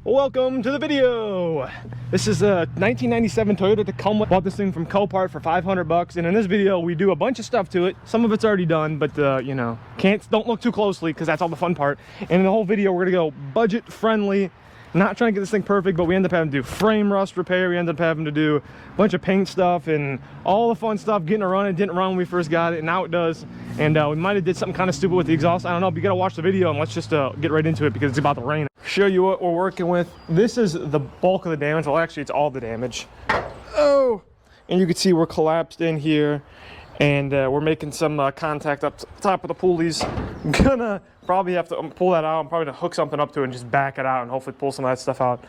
Welcome to the video. This is a 1997 Toyota Tacoma. Bought this thing from Copart for 500 bucks, and in this video we do a bunch of stuff to it. Some of it's already done, but you know, don't look too closely because that's all the fun part. And in the whole video we're gonna go budget friendly, not trying to get this thing perfect, but we end up having to do frame rust repair. We end up having to do a bunch of paint stuff and all the fun stuff. Getting it running, didn't run when we first got it, and now it does. And we might have did something kind of stupid with the exhaust. I don't know, but you gotta watch the video and let's just get right into it because it's about to rain. Show you what we're working with. This is the bulk of the damage. Well, actually it's all the damage. Oh, and you can see we're collapsed in here, and we're making some contact up top of the pulleys. I'm gonna probably have to pull that out. I'm probably gonna hook something up to it and just back it out and hopefully pull some of that stuff out.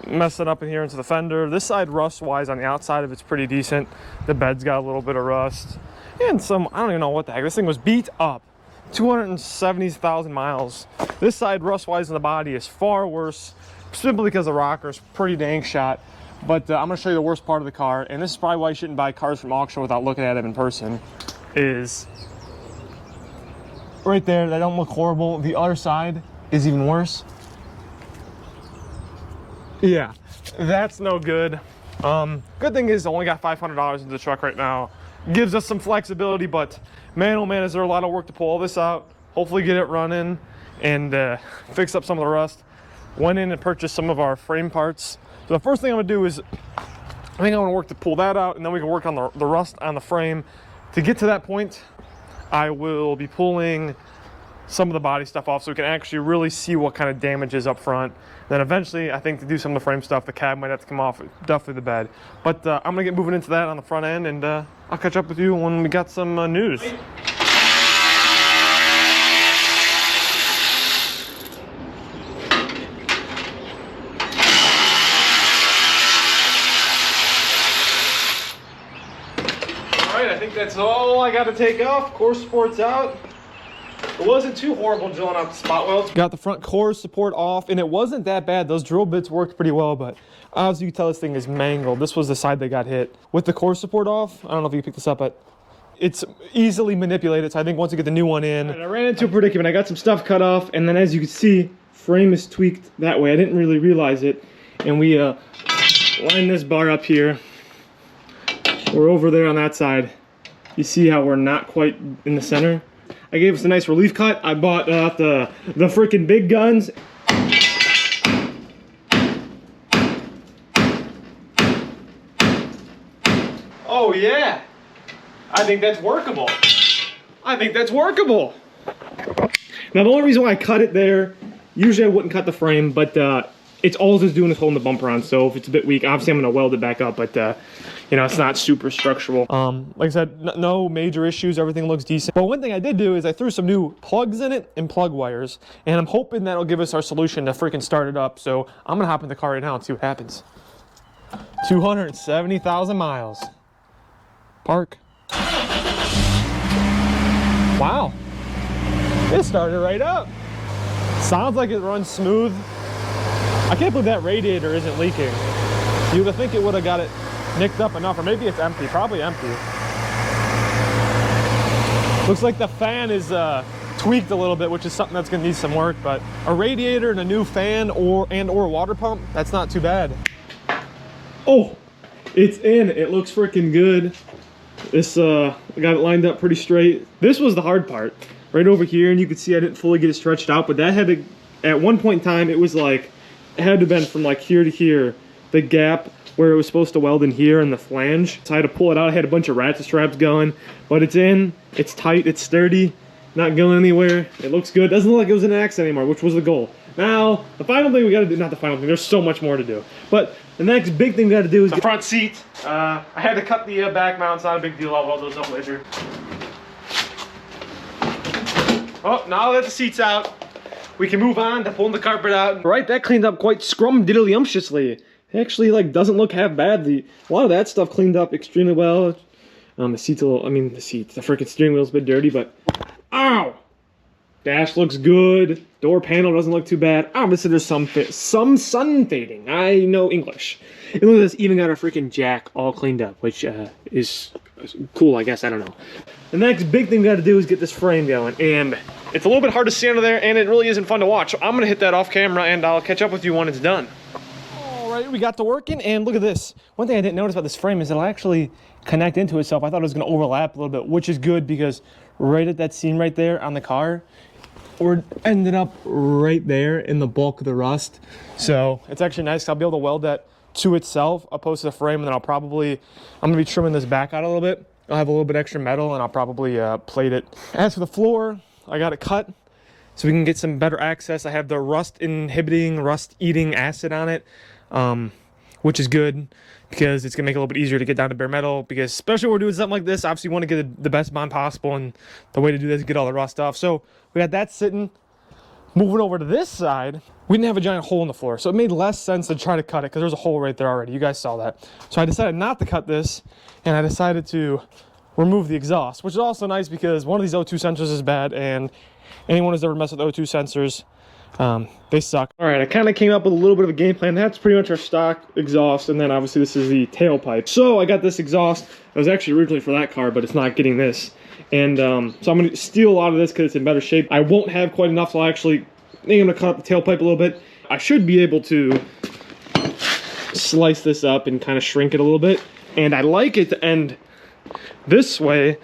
Messing up in here into the fender. This side, rust wise, on the outside of it's pretty decent. The bed's got a little bit of rust and some, I don't even know what the heck. This thing was beat up. 270,000 miles. This side, rust wise, in the body is far worse, simply because the rocker's pretty dang shot. But I'm gonna show you the worst part of the car, and this is probably why you shouldn't buy cars from auction without looking at them in person. Is right there. They don't look horrible. The other side is even worse. Yeah, that's no good. Good thing is I only got $500 into the truck right now. Gives us some flexibility, but man, oh man, is there a lot of work to pull all this out, hopefully get it running, and fix up some of the rust. Went in and purchased some of our frame parts. So the first thing I'm gonna do is, I think I'm gonna work to pull that out, and then we can work on the rust on the frame. To get to that point, I will be pulling some of the body stuff off so we can actually really see what kind of damage is up front. Then eventually, I think to do some of the frame stuff, the cab might have to come off, definitely the bed. But I'm gonna get moving into that on the front end, and I'll catch up with you when we got some news. Alright, I think that's all I gotta take off. Core support's out. It wasn't too horrible drilling out the spot welds. Got the front core support off, and it wasn't that bad. Those drill bits worked pretty well, but as you can tell, this thing is mangled. This was the side that got hit. With the core support off, I don't know if you can pick this up, but it's easily manipulated, so I think once you get the new one in. Right, I ran into a predicament. I got some stuff cut off, and then as you can see, frame is tweaked that way. I didn't really realize it, and we lined this bar up here. We're over there on that side. You see how we're not quite in the center? I gave us a nice relief cut. I bought the freaking big guns. Oh yeah, I think that's workable. I think that's workable. Now the only reason why I cut it there, usually I wouldn't cut the frame, but it's all it's doing is holding the bumper on. So if it's a bit weak, obviously I'm gonna weld it back up, but you know, it's not super structural. Like I said, no major issues, everything looks decent. But one thing I did do is I threw some new plugs in it and plug wires, and I'm hoping that'll give us our solution to freaking start it up. So I'm gonna hop in the car right now and see what happens. 270,000 miles. Park. Wow. It started right up. Sounds like it runs smooth. I can't believe that radiator isn't leaking. You would think it would have got it nicked up enough, or maybe it's empty, probably empty. Looks like the fan is tweaked a little bit, which is something that's gonna need some work, but a radiator and a new fan or water pump, that's not too bad. Oh, it's in, it looks freaking good. This, I got it lined up pretty straight. This was the hard part, right over here, and you can see I didn't fully get it stretched out, but that had to, at one point in time, it was like, it had to have been from like here to here, the gap where it was supposed to weld in here in the flange. So I had to pull it out. I had a bunch of ratchet straps going, but it's in, it's tight, it's sturdy, not going anywhere. It looks good. Doesn't look like it was in an accident anymore, which was the goal. Now, the final thing we gotta do, not the final thing, there's so much more to do. But the next big thing we gotta do is the front seat. I had to cut the back mounts, not a big deal, I'll weld those up later. Oh, now that the seat's out, we can move on to pulling the carpet out. Right, that cleaned up quite scrum-diddly-umptiously. It actually like doesn't look half bad. A lot of that stuff cleaned up extremely well. The seat's a little, the freaking steering wheel's a bit dirty, but ow! Dash looks good. Door panel doesn't look too bad. Obviously there's some sun fading. I know English. And look at this, even got our freaking jack all cleaned up, which is cool, I guess. I don't know. The next big thing we got to do is get this frame going, and it's a little bit hard to see under there, and it really isn't fun to watch. So I'm gonna hit that off camera, and I'll catch up with you when it's done. All right, we got to working, and look at this. One thing I didn't notice about this frame is it'll actually connect into itself. I thought it was gonna overlap a little bit, which is good because right at that seam right there on the car, we're ending up right there in the bulk of the rust. So it's actually nice. I'll be able to weld that to itself opposed to the frame, and then I'm gonna be trimming this back out a little bit. I'll have a little bit extra metal, and I'll probably plate it. As for the floor, I got it cut so we can get some better access. I have the rust eating acid on it, which is good because it's gonna make it a little bit easier to get down to bare metal, because especially when we're doing something like this, obviously you want to get the best bond possible, and the way to do this is get all the rust off. So we got that sitting. Moving over to this side, we didn't have a giant hole in the floor, so it made less sense to try to cut it because there's a hole right there already. You guys saw that. So I decided not to cut this, and I decided to remove the exhaust, which is also nice because one of these O2 sensors is bad, and anyone who's ever messed with O2 sensors, they suck. All right, I kind of came up with a little bit of a game plan. That's pretty much our stock exhaust, and then obviously this is the tailpipe. So I got this exhaust. It was actually originally for that car, but it's not getting this. And so I'm going to steal a lot of this because it's in better shape. I won't have quite enough, so I think I'm going to cut up the tailpipe a little bit. I should be able to slice this up and kind of shrink it a little bit. And I like it to end this way,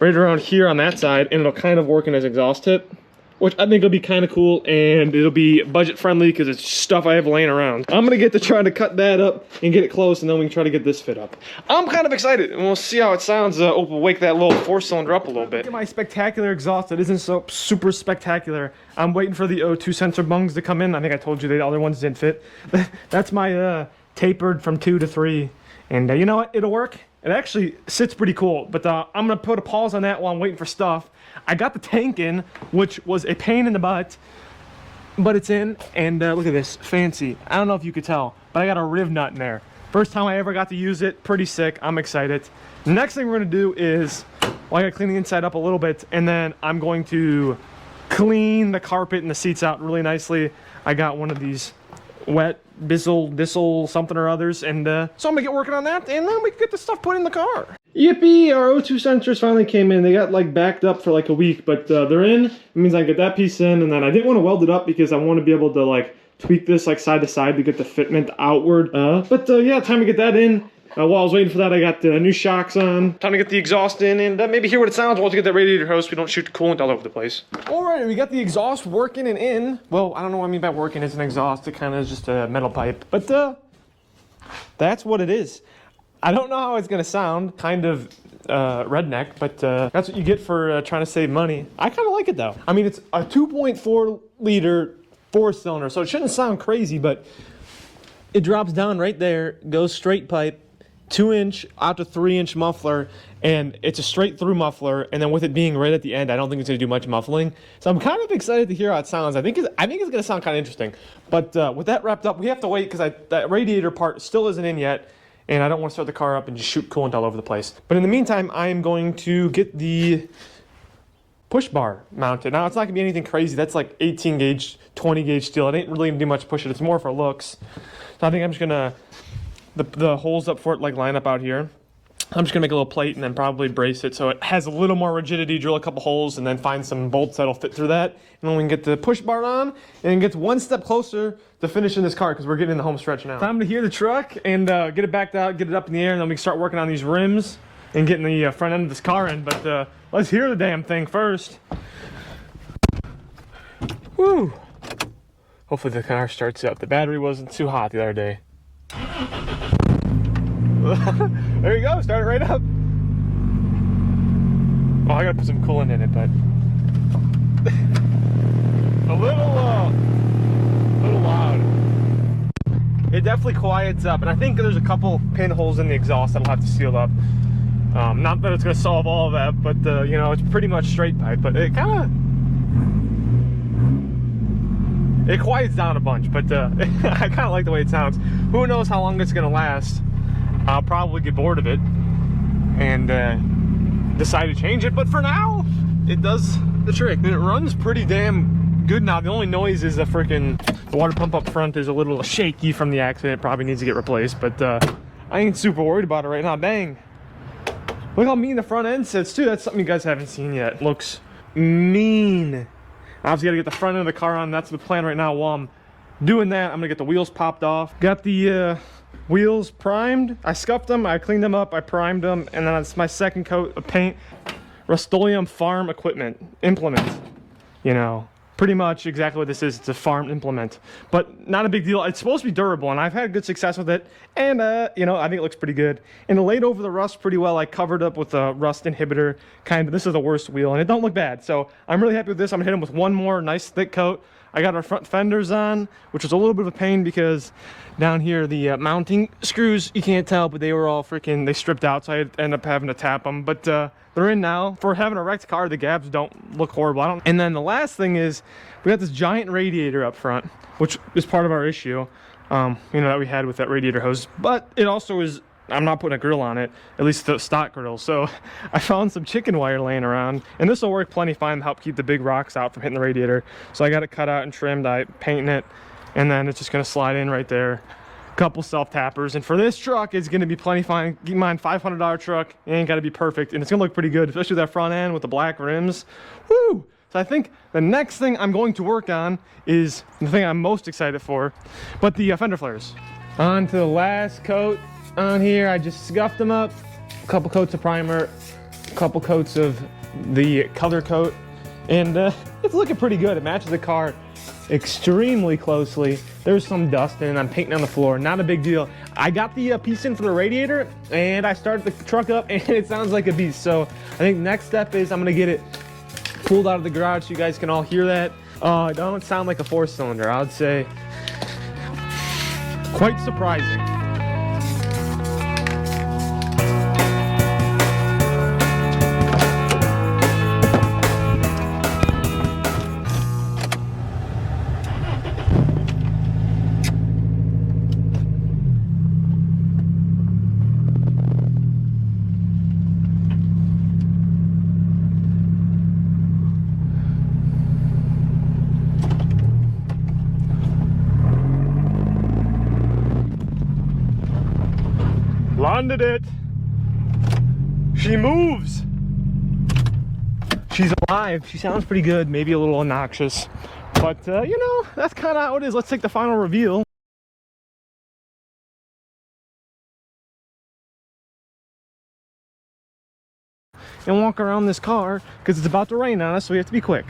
right around here on that side, and it'll kind of work in as exhaust tip, which I think will be kind of cool, and it'll be budget friendly because it's stuff I have laying around. I'm gonna get to try to cut that up and get it close, and then we can try to get this fit up. I'm kind of excited, and we'll see how it sounds. We'll wake that little 4-cylinder up a little bit. Look at my spectacular exhaust. It isn't so super spectacular. I'm waiting for the O2 sensor bungs to come in. I think I told you the other ones didn't fit. That's my tapered from 2 to 3, and you know what? It'll work. It actually sits pretty cool, but I'm gonna put a pause on that while I'm waiting for stuff. I got the tank in, which was a pain in the butt, but it's in, and look at this, fancy. I don't know if you could tell, but I got a riv nut in there. First time I ever got to use it, pretty sick, I'm excited. The next thing we're gonna do is, well, I gotta clean the inside up a little bit, and then I'm going to clean the carpet and the seats out really nicely. I got one of these wet Bissell something or others, and so I'm gonna get working on that, and then we can get the stuff put in the car. Yippee, our O2 sensors finally came in. They got like backed up for like a week, but they're in. It means I can get that piece in, and then I didn't want to weld it up because I want to be able to like tweak this like side to side to get the fitment outward. Yeah, time to get that in. While I was waiting for that, I got the new shocks on. Time to get the exhaust in and maybe hear what it sounds while to get that radiator hose so we don't shoot the coolant all over the place. All right, we got the exhaust working and in. Well, I don't know what I mean by working. It's an exhaust. It kind of is just a metal pipe. But that's what it is. I don't know how it's going to sound. Kind of redneck, but that's what you get for trying to save money. I kind of like it, though. I mean, it's a 2.4 liter 4-cylinder, so it shouldn't sound crazy, but it drops down right there, goes straight pipe, 2-inch out to 3-inch muffler, and it's a straight through muffler, and then with it being right at the end, I don't think it's going to do much muffling. So I'm kind of excited to hear how it sounds. I think it's going to sound kind of interesting. But with that wrapped up, we have to wait because that radiator part still isn't in yet, and I don't want to start the car up and just shoot coolant all over the place. But in the meantime, I am going to get the push bar mounted. Now, it's not going to be anything crazy. That's like 18 gauge, 20 gauge steel. It ain't really going to do much push it. It's more for looks. So I think I'm just going to, the holes up for it like line up out here. I'm just going to make a little plate and then probably brace it so it has a little more rigidity, drill a couple holes, and then find some bolts that'll fit through that. And then we can get the push bar on and get one step closer to finishing this car because we're getting in the home stretch now. Time to hear the truck and get it backed out, get it up in the air, and then we can start working on these rims and getting the front end of this car in. But let's hear the damn thing first. Woo! Hopefully the car starts up. The battery wasn't too hot the other day. There you go, start it right up. Oh, I gotta put some coolant in it, but a little loud. It definitely quiets up, and I think there's a couple pinholes in the exhaust that'll have to seal up. Not that it's gonna solve all of that, but you know, it's pretty much straight pipe, but it quiets down a bunch, but I kind of like the way it sounds. Who knows how long it's gonna last? I'll probably get bored of it and decide to change it, but for now, it does the trick. And it runs pretty damn good now. The only noise is the water pump up front is a little shaky from the accident. It probably needs to get replaced, but I ain't super worried about it right now. Dang. Look how mean the front end sits too. That's something you guys haven't seen yet. Looks mean. Obviously gotta get the front end of the car on. That's the plan right now. While I'm doing that, I'm gonna get the wheels popped off. Got the wheels primed. I scuffed them, I cleaned them up, I primed them, and then it's my second coat of paint. Rust-Oleum farm implement. You know, pretty much exactly what this is. It's a farm implement, but not a big deal. It's supposed to be durable, and I've had good success with it. And you know, I think it looks pretty good. And it laid over the rust pretty well. I covered up with a rust inhibitor. Kind of, this is the worst wheel, and it don't look bad. So I'm really happy with this. I'm gonna hit them with one more nice thick coat. I got our front fenders on, which was a little bit of a pain because down here the mounting screws, you can't tell, but they were all freaking, they stripped out, so I ended up having to tap them. But they're in now. For having a wrecked car, the gaps don't look horrible. And then the last thing is, we got this giant radiator up front, which is part of our issue, you know, that we had with that radiator hose. But it also is, I'm not putting a grill on it, at least the stock grill. So I found some chicken wire laying around, and this will work plenty fine to help keep the big rocks out from hitting the radiator. So I got it cut out and trimmed, I painted it, and then it's just gonna slide in right there. Couple self tappers, and for this truck it's going to be plenty fine. Keep in mind, $500 truck, it ain't got to be perfect, and it's gonna look pretty good, especially that front end with the black rims. Woo! So I think the next thing I'm going to work on is the thing I'm most excited for, but the fender flares. On to the last coat on here. I just scuffed them up, a couple coats of primer, a couple coats of the color coat, and it's looking pretty good. It matches the car extremely closely. There's some dust and I'm painting on the floor, not a big deal. I got the piece in for the radiator, and I started the truck up, and it sounds like a beast. So I think next step is I'm gonna get it pulled out of the garage so you guys can all hear that. It don't sound like a 4-cylinder, I would say. Quite surprising. Landed it. She moves. She's alive. She sounds pretty good, maybe a little obnoxious, but you know, that's kind of how it is. Let's take the final reveal. And walk around this car because it's about to rain on us, so we have to be quick.